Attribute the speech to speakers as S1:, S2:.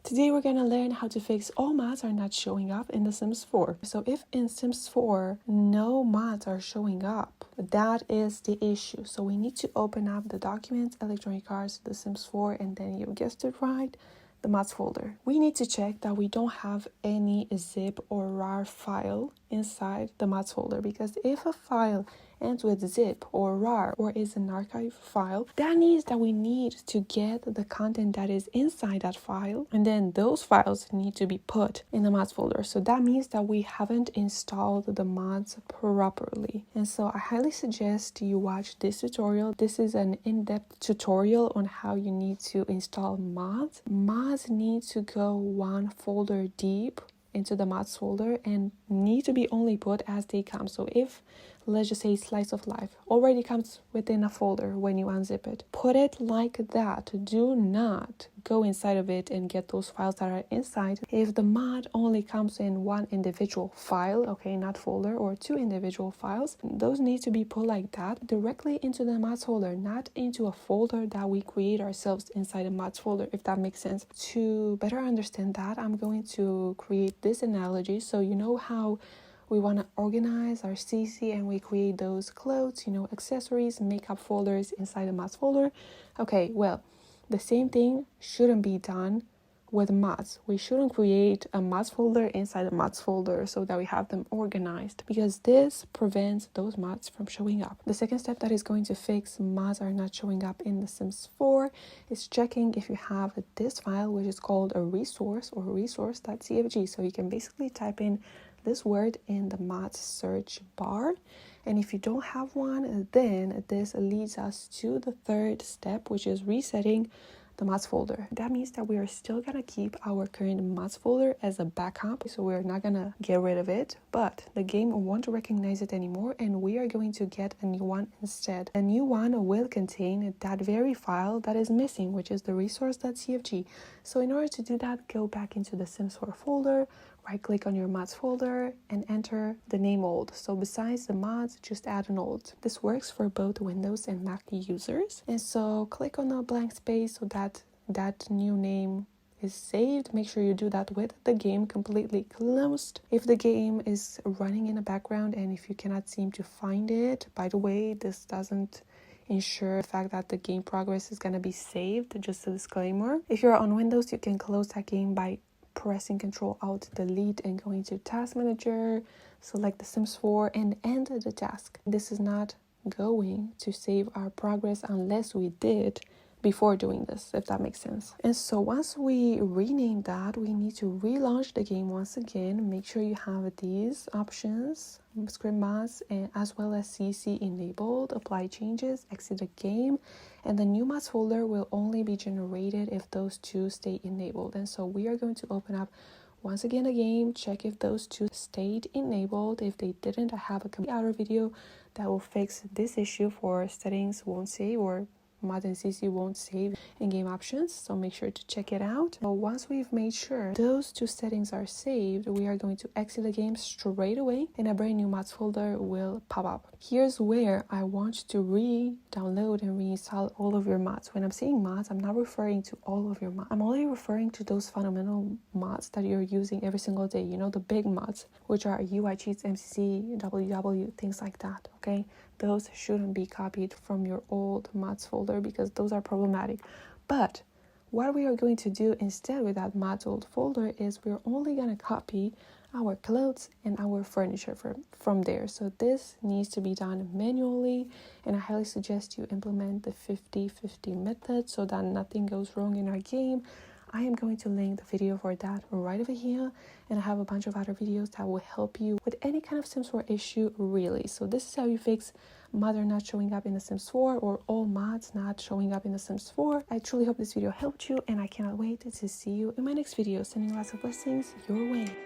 S1: Today we're going to learn how to fix all mods are not showing up in The Sims 4. So if in Sims 4 no mods are showing up, that is the issue. So we need to open up the documents, electronic arts, The Sims 4, and then you guessed it right, the mods folder. We need to check that we don't have any zip or RAR file inside the mods folder, because if a file ends with zip or RAR or is an archive file, that means that we need to get the content that is inside that file, and then those files need to be put in the mods folder. So that means that we haven't installed the mods properly. And so I highly suggest you watch this tutorial. This is an in-depth tutorial on how you need to install mods. Mods need to go one folder deep into the mods folder and need to be only put as they come. So if, let's just say, Slice of Life already comes within a folder when you unzip it, put it like that. Do not go inside of it and get those files that are inside. If the mod only comes in one individual file, okay, not folder, or two individual files, those need to be put like that directly into the mods folder, not into a folder that we create ourselves inside the mods folder, if that makes sense. To better understand that, I'm going to create this analogy so you know how we want to organize our CC and we create those clothes, accessories, makeup folders inside the mods folder. Okay, well, the same thing shouldn't be done with mods. We shouldn't create a mods folder inside the mods folder so that we have them organized, because this prevents those mods from showing up. The second step that is going to fix mods are not showing up in The Sims 4 is checking if you have this file, which is called a resource or resource.cfg. So you can basically type in this word in the mods search bar. And if you don't have one, then this leads us to the third step, which is resetting the mods folder. That means that we are still gonna keep our current mods folder as a backup, so we're not gonna get rid of it, but the game won't recognize it anymore and we are going to get a new one instead. A new one will contain that very file that is missing, which is the resource.cfg. So in order to do that, go back into the Sims 4 folder, right click on your mods folder and enter the name old. So besides the mods, just add an old. This works for both Windows and Mac users. And so click on a blank space so that that new name is saved. Make sure you do that with the game completely closed. If the game is running in the background and if you cannot seem to find it, by the way, this doesn't ensure the fact that the game progress is going to be saved, just a disclaimer. If you're on Windows, you can close that game by pressing Ctrl-Alt-Delete and going to Task Manager, select The Sims 4 and end the task. This is not going to save our progress unless we did before doing this, if that makes sense. And so once we rename that, we need to relaunch the game once again. Make sure you have these options, script mods, and as well as CC enabled, apply changes, exit the game, and the new mods folder will only be generated if those two stay enabled. And so we are going to open up once again the game, check if those two stayed enabled. If they didn't, I have a complete other video that will fix this issue for settings won't save or mod and CC won't save in game options, so make sure to check it out. So once we've made sure those two settings are saved, we are going to exit the game straight away and a brand new mods folder will pop up. Here's where I want you to re-download and reinstall all of your mods. When I'm saying mods, I'm not referring to all of your mods. I'm only referring to those fundamental mods that you're using every single day, the big mods, which are UI cheats, MCC, WW, things like that, okay? Those shouldn't be copied from your old mods folder because those are problematic. But what we are going to do instead with that mods old folder is we're only going to copy our clothes and our furniture from there. So this needs to be done manually, and I highly suggest you implement the 50-50 method so that nothing goes wrong in our game. I am going to link the video for that right over here, and I have a bunch of other videos that will help you with any kind of Sims 4 issue, really. So this is how you fix mods are not showing up in The Sims 4 or all mods not showing up in The Sims 4. I truly hope this video helped you, and I cannot wait to see you in my next video. Sending lots of blessings your way.